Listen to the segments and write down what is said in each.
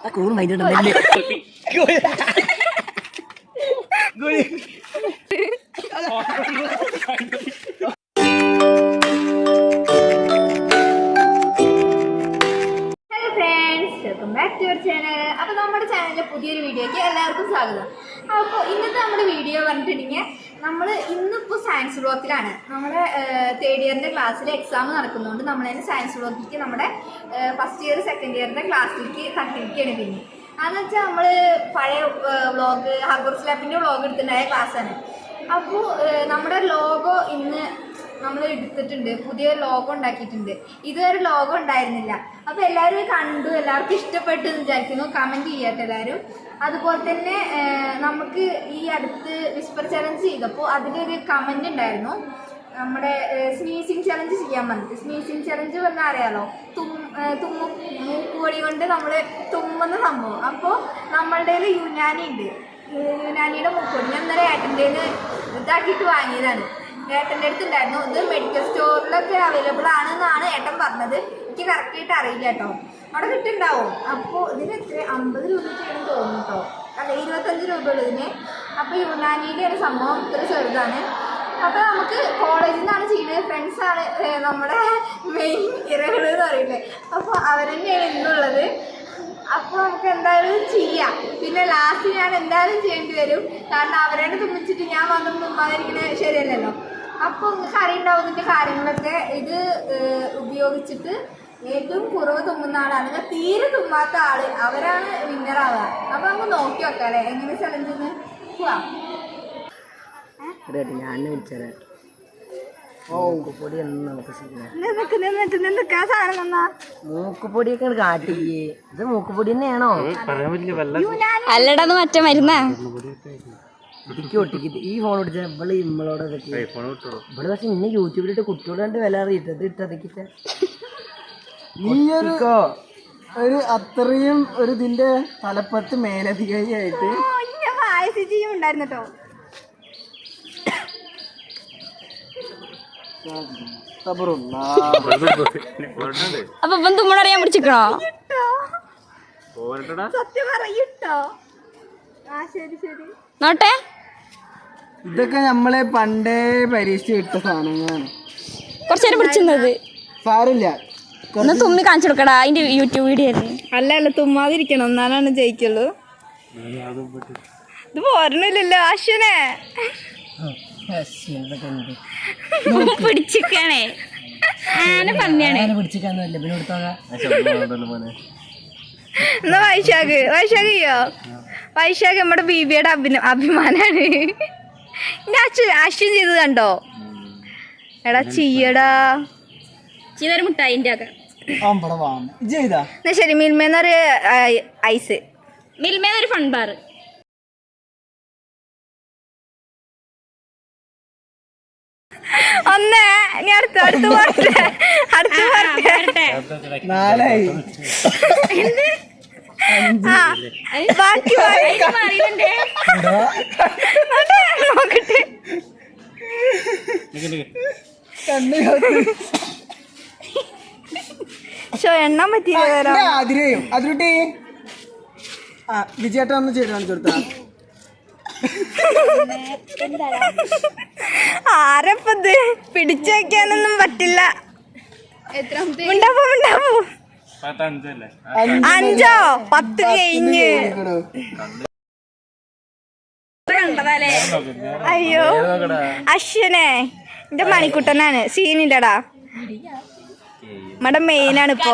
Cool mind അപ്പോൾ നമ്മുടെ ചാനലിലെ പുതിയൊരു വീഡിയോയ്ക്ക് എല്ലാവർക്കും സ്വാഗതം. അപ്പോൾ ഇന്നത്തെ നമ്മുടെ വീഡിയോ പറഞ്ഞിട്ടുണ്ടെങ്കിൽ നമ്മൾ ഇന്നിപ്പോൾ സയൻസ് ബ്ലോക്കിലാണ്. നമ്മുടെ തേർഡ് ഇയറിൻ്റെ ക്ലാസ്സിൽ എക്സാം നടക്കുന്നതുകൊണ്ട് നമ്മളതിന് സയൻസ് ബ്ലോക്കിലേക്ക് നമ്മുടെ ഫസ്റ്റ് ഇയർ സെക്കൻഡ് ഇയറിൻ്റെ ക്ലാസ്സിലേക്ക് തട്ടിരിക്കുകയാണ്. പിന്നെ അതെന്ന് വെച്ചാൽ നമ്മൾ പഴയ വ്ളോഗ് ഹർഗോർസ് ലാബിൻ്റെ വ്ളോഗ് എടുത്തിട്ടുണ്ടായ ക്ലാസ്സാണ്. അപ്പോൾ നമ്മുടെ ലോഗോ ഇന്ന് നമ്മൾ എടുത്തിട്ടുണ്ട്, പുതിയ ലോഗോ ഉണ്ടാക്കിയിട്ടുണ്ട്. ഇതുവരെ ലോഗോ ഉണ്ടായിരുന്നില്ല. അപ്പോൾ എല്ലാവരും കണ്ടു, എല്ലാവർക്കും ഇഷ്ടപ്പെട്ടു എന്ന് വിചാരിക്കുന്നു. കമൻറ്റ് ചെയ്യട്ടെ എല്ലാവരും. അതുപോലെ തന്നെ നമുക്ക് ഈ അടുത്ത് വിസ്പർ ചലഞ്ച് ചെയ്തപ്പോൾ അതിലൊരു കമൻറ്റ് ഉണ്ടായിരുന്നു, നമ്മുടെ സ്നീസിങ് ചലഞ്ച് ചെയ്യാൻ പറഞ്ഞിട്ട്. സ്നീസിങ് ചലഞ്ച് പറഞ്ഞാൽ അറിയാലോ, മൂക്കുപൊടി കൊണ്ട് നമ്മൾ തുമ്മുന്ന സംഭവം. അപ്പോൾ നമ്മളുടെ യുനാനി ഉണ്ട്, യുനാനിയുടെ മൂക്കുപൊടി ഞാൻ ഇന്നലെ ഏട്ടൻ്റെ ഇതാക്കിയിട്ട് വാങ്ങിയതാണ്. ഏട്ടൻ്റെ അടുത്തുണ്ടായിരുന്നു. ഇത് മെഡിക്കൽ സ്റ്റോറിലൊക്കെ അവൈലബിൾ ആണെന്നാണ് ഏട്ടൻ പറഞ്ഞത്. എനിക്ക് കറക്റ്റായിട്ട് അറിയില്ല കേട്ടോ, അവിടെ കിട്ടുന്നുണ്ടാവും. അപ്പോൾ ഇതിന് എത്ര 50 രൂപയ്ക്കാണ് തോന്നുന്നു കേട്ടോ, അല്ല 25 രൂപ ഉള്ളതിന്. അപ്പോൾ യുനാനിയുടെ ഒരു സംഭവം ഇത്ര ചെറുതാണ്. അപ്പോൾ നമുക്ക് കോളേജിൽ നിന്നാണ് ചെയ്യുന്നത്, ഫ്രണ്ട്സാണ് നമ്മുടെ മെയിൻ ഇരകൾ എന്ന് പറയുന്നത്. അപ്പോൾ അവരെന്നെയാണ് ഇന്നുള്ളത്. അപ്പോൾ നമുക്ക് എന്തായാലും ചെയ്യാം. പിന്നെ ലാസ്റ്റ് ഞാൻ എന്തായാലും ചെയ്യേണ്ടി വരും, കാരണം അവരോട് തുമ്മിച്ചിട്ട് ഞാൻ വന്ന് തുമ്മാതിരിക്കുന്നത് ശരിയല്ലല്ലോ. അപ്പോൾ നിങ്ങൾക്ക് അറിയുണ്ടാവും ഇതിൻ്റെ കാര്യങ്ങളൊക്കെ. ഇത് ഉപയോഗിച്ചിട്ട് ഏറ്റവും കുറവ് തുമ്മുന്ന ആളാണ്, തീരെ തുമ്മാത്ത ആൾ, അവരാണ് വിന്നറാവുക. അപ്പോൾ നമുക്ക് നോക്കി വെക്കാം അല്ലേ എങ്ങനെ ചലഞ്ചിന് പോവാം. ഞാൻ വിളിച്ചത് മൂക്കുപൊടി മൂക്കുപൊടിയൊക്കെ കാട്ടില്ലേ? ഇത് മൂക്കുപൊടി തന്നെയാണോ? അല്ലടാ മറ്റേ മരുന്നാ. ഈ ഫോൺ പിടിച്ച ഇവള് ഇമ്മളോട് ഇവിടെ. പക്ഷെ ഇന്ന് യൂട്യൂബിലിട്ട് കുട്ടികളോട് കണ്ട് വില അറിയിട്ടത് ഇട്ടതൊക്കെ ഒരു അത്രയും ഒരു ഇതിന്റെ തലപ്പത്ത് മേലധികാരിയായിട്ട് ഉണ്ടായിരുന്നു കേട്ടോ. അപ്പൊ ഇപ്പം തുമ്മണറിയാൻ പിടിച്ചിക്കണോ? സത്യം പറയൂട്ടോ. ശരി ശരി നോട്ടെ. ഇതൊക്കെ നമ്മളെ പണ്ടേ പരീക്ഷ ഇട്ട സാധനങ്ങളാണ്. കുറച്ചേരം പിടിച്ചിരുന്നത് സാരില്ല. ഒന്ന് തുമ്മി കാണിച്ചു കൊടുക്കടാ, അതിന്റെ യൂട്യൂബ് വീഡിയോ അല്ല തുമ്മാതിരിക്കണം, എന്നാലാണ് ജയിക്കുള്ളൂ. ഇത് പോരണില്ലല്ലോ അശ്വനെ. പിടിച്ചിക്കാണേ ആന പന്നിയാണേ. എന്നാ വൈശാഖ് ചെയ്യോ? വൈശാഖ് നമ്മുടെ ബീബിയുടെ അഭിമാനാണ്. അശ്വൻ ചെയ്ത് കണ്ടോ? എടാ ചെയ്യടാ, ചെയ്തൊരു മുട്ടായിന്റെ ഒക്കെ. എന്നാ ശരി. മിൽമേന്നൊരു ഐസ്, മിൽമേന്നൊരു ഫൺ ബാർ. ഒന്ന് ഇനി അടുത്ത് പോരട്ടെ. നാലായി. ബാക്കി നോക്കട്ടെ. എണ്ണാൻ പറ്റിയ അതിരെയും അതിരുട്ടി വിജയേട്ട ഒന്ന് ചെയ്ത് കാണിച്ചു കൊടുത്താ. ആരപ്പത് പിടിച്ചു വെക്കാനൊന്നും പറ്റില്ല. ഉണ്ടാവൂ 5 10 കഴിഞ്ഞ്. അയ്യോ അശ്വനെ എന്റെ മണിക്കുട്ടനാണ്, സീനില്ലടാ. നമ്മുടെ മെയിനാണ് ഇപ്പൊ.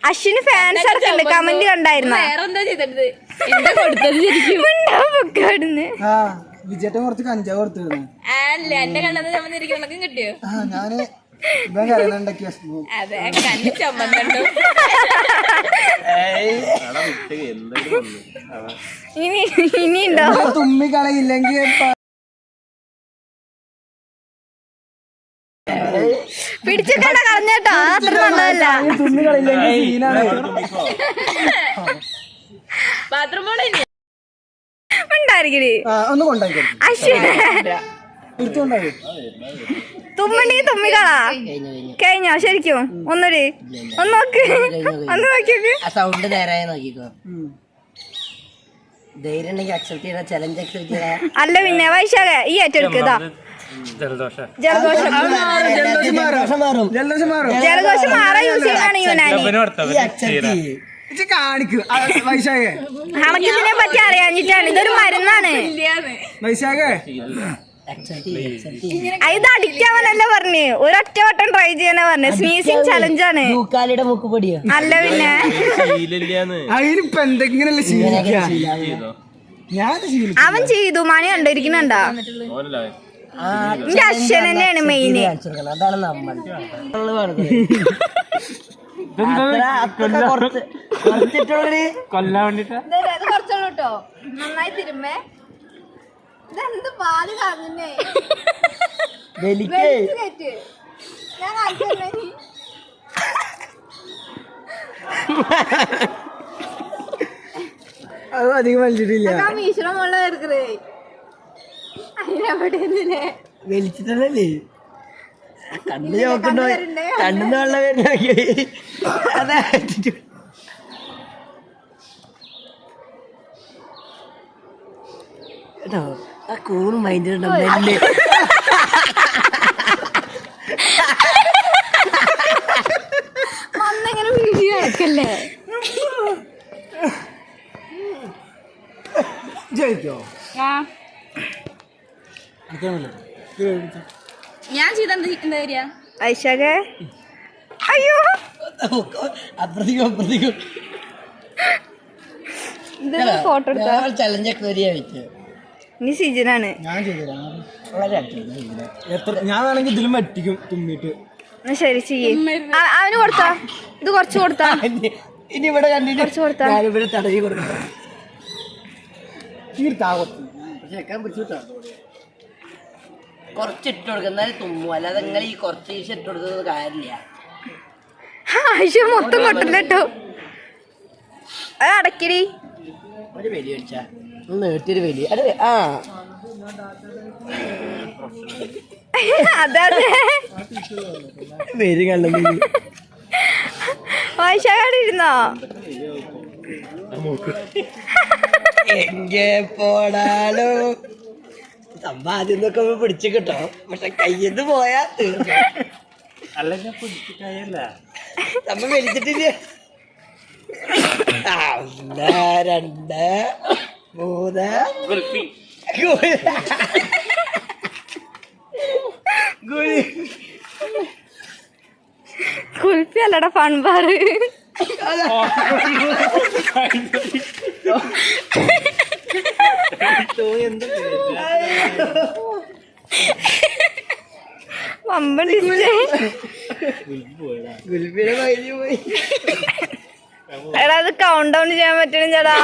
അശ്വിന് ഫാൻസ് അടക്കുന്നുണ്ട്, കമന്റ് കണ്ടായിരുന്നു. വിജയേട്ടൻ കുറച്ച് കഞ്ചാവ് കൊടുത്തിരുന്നു. കിട്ടിയോ? ഞാന് ഇവൻ കരയുന്നുണ്ടാക്കിയ ഇനിയുണ്ടോ? തുമ്മി കളയില്ലെങ്കിൽ പിടിച്ചിട്ടാ കളഞ്ഞേട്ടോ, അത്ര നല്ലതല്ല. തുമ്മി കളയില്ലെങ്കിൽ സീനാണ്. ഉണ്ടായിരിക്കണേ ഒന്ന് കൊണ്ടാക്കി അശ്വിനെ തുമ്മണി തുമ്മികളാ കഴിഞ്ഞോ ശരിക്കും ഒന്നൊരു ഒന്ന് നോക്ക് ഒന്ന് നോക്കിയോക്ക് സൗണ്ട് നേരായ നോക്കിക്കോ ധൈര്യം ഉണ്ടെങ്കിൽ അക്സെപ്റ്റ് ചെയ്യണം ചലഞ്ച് അക്സെപ്റ്റ് ചെയ്യണം അല്ല പിന്നെ വൈശാഖ ഈ ഏറ്റെടുക്കുക ജലദോഷം ജലദോഷം മാറാൻ യൂസ് ചെയ്യുന്നതാണ് യുനാനി ഹണക്കിനെ പറ്റി അറിയാഞ്ഞിട്ടാണ് ഇതൊരു മരുന്നാണ് ഇത് അഡിക്റ്റ് ആവാനല്ല പറഞ്ഞ് ഒരൊറ്റ വട്ടം ട്രൈ ചെയ്യാനാ പറഞ്ഞത് സ്നീസിങ് ചലഞ്ചാണ് അല്ല പിന്നെ അവൻ ചെയ്തു മണി കണ്ടിരിക്കുന്നുണ്ടോ എന്റെ അച്ഛൻ തന്നെയാണ് മെയിന് അതാണ് നമ്മൾ കൊല്ലാൻ വേണ്ടിട്ട് അത് കുറച്ചുള്ളൂ കേട്ടോ നന്നായി തിരുമ്മേ ഇതെന്ത് പാല് കാണുന്നേ ഞാൻ അത് അധികം വലിച്ചിട്ടില്ല മീശ്വരം മുള്ള എടുക്കേ അതിനെവിടെയല്ലേ വലിച്ചിട്ടല്ലേ കണ്ണ് നോക്കണ്ടോ കണ്ണിന്ന് വെള്ളം വരുന്ന അതാ കേട്ടോ ആ കൂണ് മൈൻഡിലുണ്ടോ നെല്ല് അന്നെങ്ങനെ വീഡിയോ എടുക്കല്ലേ ജയിക്കോ ഞാൻ ചെയ്ത എന്താ വരിക ഐശാഖ അയ്യോ അപ്പുറത്തേക്കും അപ്പുറത്തേക്കും ഇത് ഫോട്ടോ എടുത്താ ചലഞ്ചൊക്കെ വരിക വെച്ചു ഇനി സീജനാണ് ഞാൻ വേണമെങ്കിൽ ഇതിലും പറ്റിക്കും തുമ്മിട്ട് ശരി ചെയ്യേ അവന് കൊടുത്താ ഇത് കുറച്ച് കൊടുത്താ ഇനി ഇവിടെ കണ്ടിട്ട് കുറച്ച് കൊടുത്താ ഞാനിവിടെ തടവി കൊടുക്കാം കുറച്ചിട്ട് കൊടുക്കുക എന്നാലും തുമ്മും അല്ലാതെ നിങ്ങൾ ഈ കുറച്ച് ദിവസം ഇട്ട് കൊടുക്കുന്നത് കാര്യമില്ല ആവശ്യം മൊത്തം കൊട്ടില്ല കേട്ടോ അത് അടക്കിരി ഒരു വലിയ അടിച്ചാ നീട്ടിയൊരു വലിയ അതെ ആ അതെ പേര് കണ്ടു വായിച്ചാടിരുന്നോ എങ്കെ പോടാലോ സമ്പാദ്യം പിടിച്ചു കിട്ടോ പക്ഷെ കയ്യെന്ന് പോയാ അല്ല ഞാൻ പിടിച്ചിട്ടല്ല നമ്മ വലിച്ചിട്ടില്ല ഒന്ന് രണ്ട് മൂന്ന് കുൽപ്പി അല്ലടാ ഫൺബാറ് വമ്പൻ ഡിസ്പ്ലേ ഗുൽബിയുടെ കഴിഞ്ഞു പോയി എടാ അത് കൗണ്ട് ഡൗൺ ചെയ്യാൻ പറ്റണം ചേടാ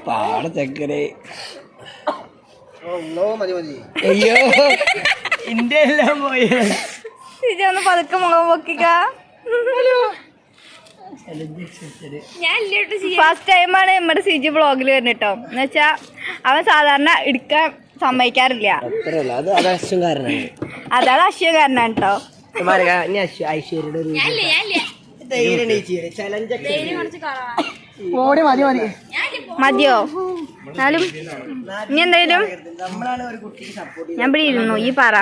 പാട ചക്കരെ മതി മതി അയ്യോ ഇന്ത്യ എല്ലാം പോയി സിജി ഒന്ന് പതുക്കെ മുഖം പൊക്കിക്ക ഫസ്റ്റ് ടൈമാണ് നമ്മുടെ സിജി വ്ളോഗിൽ വരുന്നത് കേട്ടോ എന്ന് വെച്ചാ അവൻ സാധാരണ എടുക്കാൻ സമ്മതിക്കാറില്ല അത് അശ്വകാരനാണ് അതാണ് അശ്വകാരനാണ് കേട്ടോ ഐശ്വര്യയുടെ ഒരു ഓടി മതി മതി മതിയോ എന്നാലും ഇനി എന്തായാലും ഞാൻ ഇവിടെ ഇരുന്നു ഈ പറ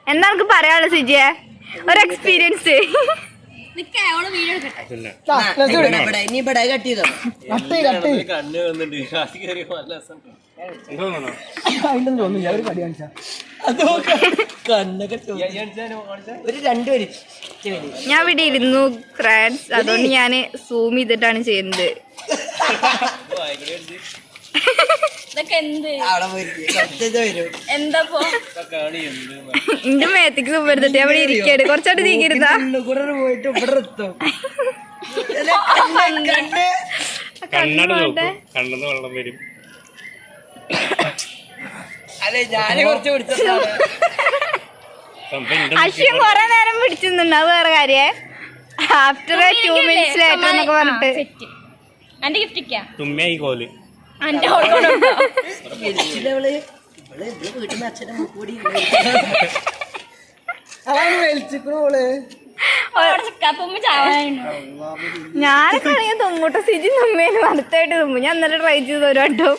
എന്താ നമുക്ക് പറയാനുള്ളത് സിജിയെ ഒരു എക്സ്പീരിയൻസ് ഇനി ഇവിടെ കട്ട് ചെയ്തോ തോന്നില്ല ഒരു കടി കാണിച്ചാ കണ്ണൊക്കെ ഒരു രണ്ടുപേര് ഞാൻ ഇവിടെ ഇരുന്നു ഫ്രണ്ട്സ് അതുകൊണ്ട് ഞാൻ സൂം ചെയ്തിട്ടാണ് ചെയ്യുന്നത് എന്താ എന്റെ മേത്തേക്ക് സൂം എടുത്തിട്ട് അവിടെ ഇരിക്കരുത് കുറച്ചായിട്ട് നീക്കിരുന്നാ പോയിട്ട് ഇവിടെ എത്തും കണ്ണെന്ന് വെള്ളം വരും. അല്ലെ ഞാന് കുറച്ച് പിടിച്ചതാണ്. അശ്വൻ കൊറേ നേരം പിടിച്ചിരുന്നുണ്ട്, അത് വേറെ കാര്യേ. ആഫ്റ്റർ 2 minutes ലേറ്റർ എന്നൊക്കെ പറഞ്ഞിട്ട് എന്റെ ഗിഫ്റ്റ് തുമ്മയായി കോല് വലിച്ചിട്ടവള് വീട്ടിൽ നിന്ന് അച്ഛൻ്റെ മുക്കൂടി അതാണ് വലിച്ചിക്കണോള്. ഞാനൊക്കെ ആണെങ്കിൽ തുമ്മൂട്ട സിജി തുമ്മേന് അടുത്തായിട്ട് തുമ്പും. ഞാൻ ഇന്നലെ ട്രൈ ചെയ്ത് ഒരു വട്ടം.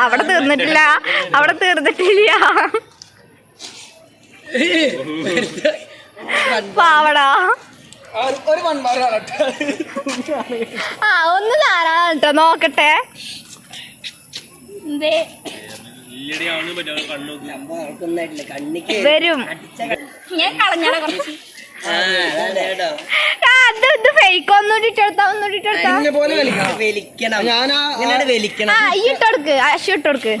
അവിടെ തീർന്നിട്ടില്ല, അവിടെ തീർന്നിട്ടില്ല. പാവടാ ഒരു മൺമാരാണ്. ആ ഒന്ന് ധാരാളം കേട്ടോ, നോക്കട്ടെ. വരും ഞാൻ കളഞ്ഞാടാ കുറച്ച്. അത് ഫേക്ക് ഒന്നുകൂടി ഇട്ടെടുത്താ, ഒന്നുകൂടി ഇട്ടെടുത്താ. ഇട്ടെടുക്ക്, അശു ഇട്ടെടുക്ക്,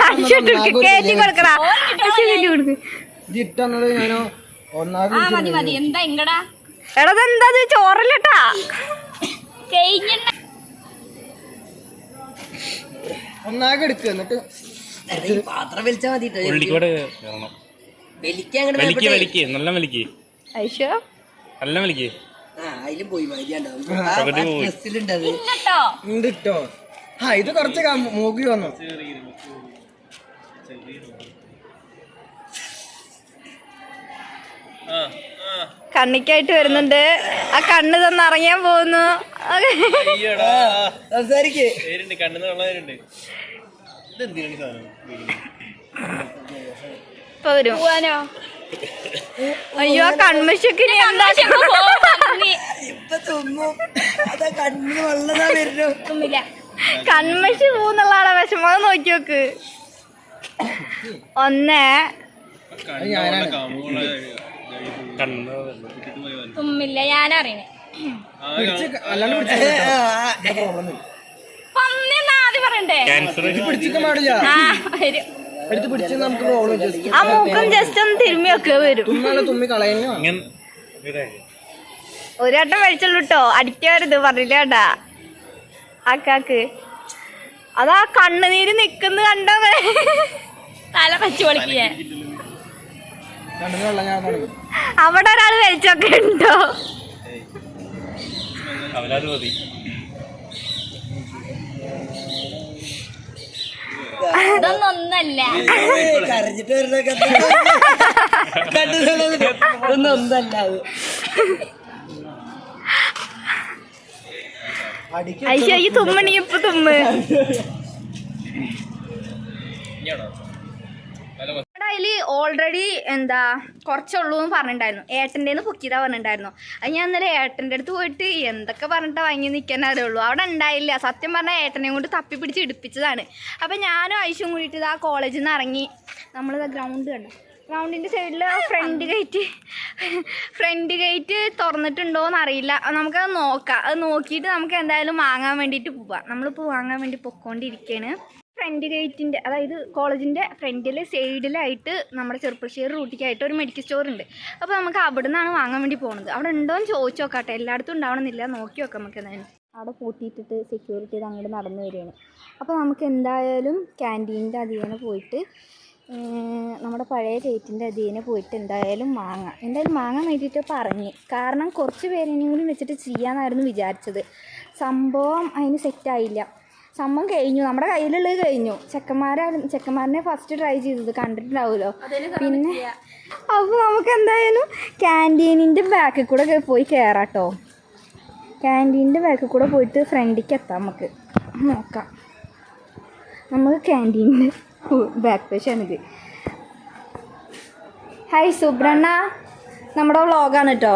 അശു ഇട്ടെടുക്ക്, കേറ്റി കൊടുക്കടാ. ജിട്ടന്നത് ഞാനോ മതി മതി. എന്താ ഇങ്ങടാ എടാ ചോറല്ലട്ടാ. ഒന്നാകെ എടുക്കുക എന്നിട്ട് പാത്രം വലിച്ചാൽ മതി. അതിലും പോയി ഉണ്ടിട്ടോ. ആ ഇത് കുറച്ച് മൂക്കി വന്നു. കണ്ണിക്കായിട്ട് വരുന്നുണ്ട്. ആ കണ്ണ് തന്നെ ഇറങ്ങിയാൻ പോകുന്നു. സംസാരിക്കേ ഇപ്പൊ വരും. അയ്യോ ആ കൺമശക്ക് കൺമശി പോകുന്നുള്ളതാണ് വിഷമം. അത് നോക്കി നോക്ക്. ഒന്ന് തുമ്മില്ല, ഞാനറിയണേ. ആ മൂക്കം ജസ്റ്റ് ഒന്ന് തിരുമ്മി വെക്കുക വരും. ഒരു വട്ടം വലിച്ചുള്ളൂ കേട്ടോ, അടിക്കരുത് പറഞ്ഞില്ലേട്ടാ ആക്കാക്ക്. അതാ കണ്ണുനീര് നിക്കുന്ന കണ്ടോ, തല പച്ചു പൊളിക്കുക. അവിടെ ഒരാൾ വലിച്ചൊക്കെ ഉണ്ടോ? ഇതൊന്നും ഒന്നല്ല. കരഞ്ഞിട്ട് വരുന്നൊക്കെ ഒന്നല്ല. അയ്യോ ഈ തുമ്മണി ഇപ്പൊ തുമ്മ്. അതില് ഓൾറെഡി എന്താ കുറച്ചുള്ളൂ എന്ന് പറഞ്ഞിട്ടുണ്ടായിരുന്നു. ഏട്ടൻ്റെ പൊക്കിയതാ പറഞ്ഞിട്ടുണ്ടായിരുന്നു. അത് ഞാൻ ഇന്നലെ ഏട്ടൻ്റെ അടുത്ത് പോയിട്ട് എന്തൊക്കെ പറഞ്ഞിട്ടാ വാങ്ങി നിൽക്കാൻ അറിയുള്ളൂ. അവിടെ ഉണ്ടായില്ല. സത്യം പറഞ്ഞാൽ ഏട്ടനെയും കൊണ്ട് തപ്പി പിടിച്ച് ഇടിപ്പിച്ചതാണ്. അപ്പം ഞാനും ഐശും കൂടിയിട്ട് ഇതാ കോളേജിൽ നിന്ന് ഇറങ്ങി. നമ്മളിതാ ഗ്രൗണ്ട് കണ്ടു. ഗ്രൗണ്ടിൻ്റെ സൈഡിൽ ഫ്രണ്ട് ഗേറ്റ് തുറന്നിട്ടുണ്ടോയെന്ന് അറിയില്ല. നമുക്കത് നോക്കാം. അത് നോക്കിയിട്ട് നമുക്ക് എന്തായാലും വാങ്ങാൻ വേണ്ടിയിട്ട് പോവാം. നമ്മളിപ്പോൾ വാങ്ങാൻ വേണ്ടി പൊയ്ക്കൊണ്ടിരിക്കുകയാണ്. ഫ്രണ്ട് ഗേറ്റിൻ്റെ, അതായത് കോളേജിൻ്റെ ഫ്രണ്ടിൽ സൈഡിലായിട്ട് നമ്മുടെ ചെറുപ്പശ്ശേരി റൂട്ടിക്കായിട്ട് ഒരു മെഡിക്കൽ സ്റ്റോർ ഉണ്ട്. അപ്പോൾ നമുക്ക് അവിടെ നിന്നാണ് വാങ്ങാൻ വേണ്ടി പോകുന്നത്. അവിടെ ഉണ്ടോയെന്ന് ചോദിച്ചു നോക്കാട്ടെ. എല്ലായിടത്തും ഉണ്ടാവണമെന്നില്ല, നോക്കി നോക്കാം നമുക്ക്. എന്തായാലും അവിടെ പൂട്ടിയിട്ടിട്ട് സെക്യൂരിറ്റി ഇത് അങ്ങോട്ട് നടന്നു വരികയാണ്. അപ്പോൾ നമുക്ക് എന്തായാലും ക്യാൻറ്റീനിൻ്റെ അതിനെ പോയിട്ട് നമ്മുടെ പഴയ ഗേറ്റിൻ്റെ അതിനെ പോയിട്ട് എന്തായാലും വാങ്ങാൻ വേണ്ടിയിട്ട് പറഞ്ഞ്. കാരണം കുറച്ച് പേരെയും കൂടി വെച്ചിട്ട് ചെയ്യാമെന്നായിരുന്നു വിചാരിച്ചത്. സംഭവം അതിന് സെറ്റായില്ല. സംഭവം കഴിഞ്ഞു, നമ്മുടെ കയ്യിലുള്ളത് കഴിഞ്ഞു. ചെക്കന്മാരനെ ഫസ്റ്റ് ട്രൈ ചെയ്തത് കണ്ടിട്ടുണ്ടാവുമല്ലോ. പിന്നെ അപ്പോൾ നമുക്ക് എന്തായാലും ക്യാൻറ്റീനിൻ്റെ ബാക്കിൽ കൂടെ പോയി കയറാട്ടോ. ക്യാൻറ്റീനിൻ്റെ ബാക്കിൽ കൂടെ പോയിട്ട് ഫ്രണ്ടിലേക്ക് എത്താം. നമുക്ക് നോക്കാം. നമുക്ക് ക്യാൻറ്റീനിൻ്റെ ബാക്ക് പേജാണിത്. ഹായ് സുബ്രണ്ണ, നമ്മുടെ വ്ളോഗാണ് കേട്ടോ.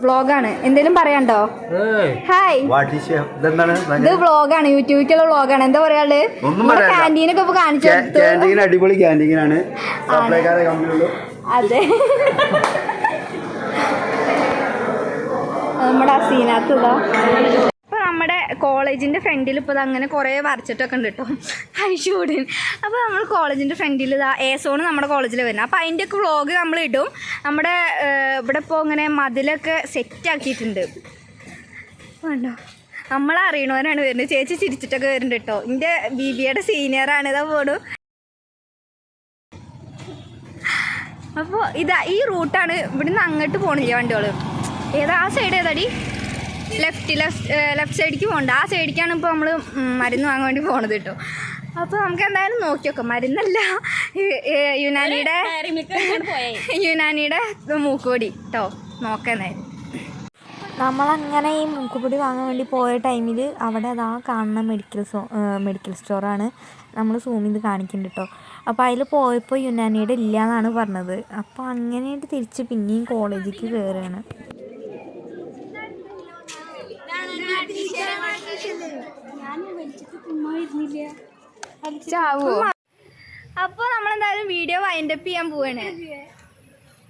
വ്ളോഗാണ്, എന്തെങ്കിലും പറയാണ്ടോ? ഹായ്, ഇത് വ്ളോഗാണ്, യൂട്യൂബിലേക്കുള്ള വ്ളോഗാണ്. എന്താ പറയാള്? നമ്മുടെ ക്യാൻറ്റീനൊക്കെ ഇപ്പൊ കാണിച്ചു കൊടുത്തു. അടിപൊളി ക്യാൻറ്റീനാണ്. അതെ, നമ്മുടെ അസീനത്ത് ഇതാ. അപ്പോൾ നമ്മുടെ കോളേജിൻ്റെ ഫ്രണ്ടിൽ ഇപ്പോൾ അങ്ങനെ കുറേ വരച്ചിട്ടൊക്കെ ഉണ്ട് കേട്ടോ, ഐഷൂടിൻ. അപ്പോൾ നമ്മൾ കോളേജിൻ്റെ ഫ്രണ്ടിൽ ഇതാ സോണ് നമ്മുടെ കോളേജിൽ വരുന്നത്. അപ്പോൾ അതിൻ്റെയൊക്കെ വ്ളോഗ് നമ്മൾ ഇടും. നമ്മുടെ ഇവിടെ ഇപ്പോൾ ഇങ്ങനെ മതിലൊക്കെ സെറ്റാക്കിയിട്ടുണ്ട് വേണ്ടോ. നമ്മളറിയണവരാണ് വരുന്നത്. ചേച്ചി ചിരിച്ചിട്ടൊക്കെ വരുന്നുണ്ട് കേട്ടോ. എൻ്റെ ബിബിയുടെ സീനിയറാണ്. ഇതാ പോടും. അപ്പോൾ ഇതാ ഈ റൂട്ടാണ്. ഇവിടുന്ന് അങ്ങോട്ട് പോകണില്ല വണ്ടികൾ. ഏതാ ആ സൈഡ്? ഏതാടി ലെഫ്റ്റ് സൈഡിലേക്ക് പോകണ്ട. ആ സൈഡിലേക്കാണ് ഇപ്പോൾ നമ്മൾ മരുന്ന് വാങ്ങാൻ വേണ്ടി പോണത് കേട്ടോ. അപ്പോൾ നമുക്ക് എന്തായാലും നോക്കി നോക്കാം. മരുന്നല്ല, യുനാനിയുടെ മൂക്കുപൊടി കേട്ടോ. നോക്കാനായിരുന്നു നമ്മളങ്ങനെ ഈ മൂക്കുപൊടി വാങ്ങാൻ വേണ്ടി പോയ ടൈമിൽ അവിടെ അതാ കാണുന്ന മെഡിക്കൽ സ്റ്റോറാണ് നമ്മൾ സൂം ചെയ്ത് കാണിക്കുന്നുണ്ട് കേട്ടോ. അപ്പോൾ അതിൽ പോയപ്പോൾ യുനാനിയുടെ ഇല്ല എന്നാണ് പറഞ്ഞത്. അപ്പോൾ അങ്ങനെയായിട്ട് തിരിച്ച് പിന്നെയും കോളേജിലേക്ക് കയറുകയാണ്. അപ്പോൾ നമ്മളെന്തായാലും വീഡിയോ വൈൻഡപ്പ് ചെയ്യാൻ പോവാണ്.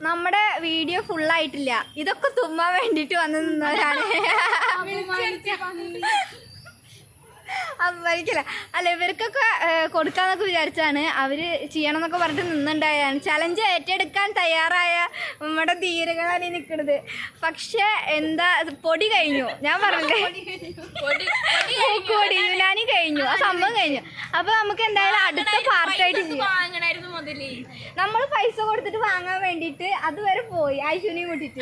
നമ്മുടെ വീഡിയോ ഫുള്ളായിട്ടില്ല. ഇതൊക്കെ തുമ്മാൻ വേണ്ടിയിട്ട് വന്ന് നിന്നവരാണ്. അമ്മയ്ക്കല്ല അല്ല, ഇവർക്കൊക്കെ കൊടുക്കാന്നൊക്കെ വിചാരിച്ചാണ്. അവർ ചെയ്യണം എന്നൊക്കെ പറഞ്ഞിട്ട് നിന്നുണ്ടായതാണ്. ചലഞ്ച് ഏറ്റെടുക്കാൻ തയ്യാറായ നമ്മുടെ ധീരകളാണ് ഈ നിൽക്കുന്നത്. പക്ഷെ എന്താ, പൊടി കഴിഞ്ഞു. ഞാൻ പറഞ്ഞില്ലേ, പൊടി യുനാനി കഴിഞ്ഞു, ആ സംഭവം കഴിഞ്ഞു. അപ്പൊ നമുക്ക് എന്തായാലും അടുത്ത പാർട്ടായിട്ട് നമ്മൾ പൈസ കൊടുത്തിട്ട് വാങ്ങാൻ വേണ്ടിയിട്ട് അതുവരെ പോയി ഐശുവിനെയും കൂട്ടിട്ട്.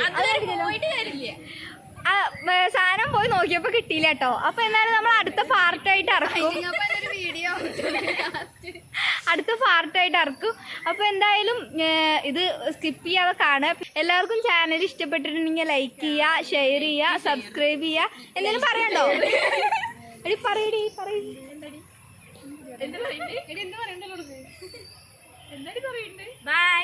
സാധനം പോയി നോക്കിയപ്പോൾ കിട്ടിയില്ല കേട്ടോ. അപ്പൊ എന്നാലും നമ്മൾ അടുത്ത പാർട്ടായിട്ട് ഇറക്കും. അപ്പോൾ എന്തായാലും ഇത് സ്കിപ്പ് ചെയ്യാതെ കാണുക. എല്ലാവർക്കും ചാനൽ ഇഷ്ടപ്പെട്ടിട്ടുണ്ടെങ്കിൽ ലൈക്ക് ചെയ്യുക, ഷെയർ ചെയ്യുക, സബ്സ്ക്രൈബ് ചെയ്യുക. എന്തെങ്കിലും പറയണ്ടോ? എടി പറയടി. ബൈ.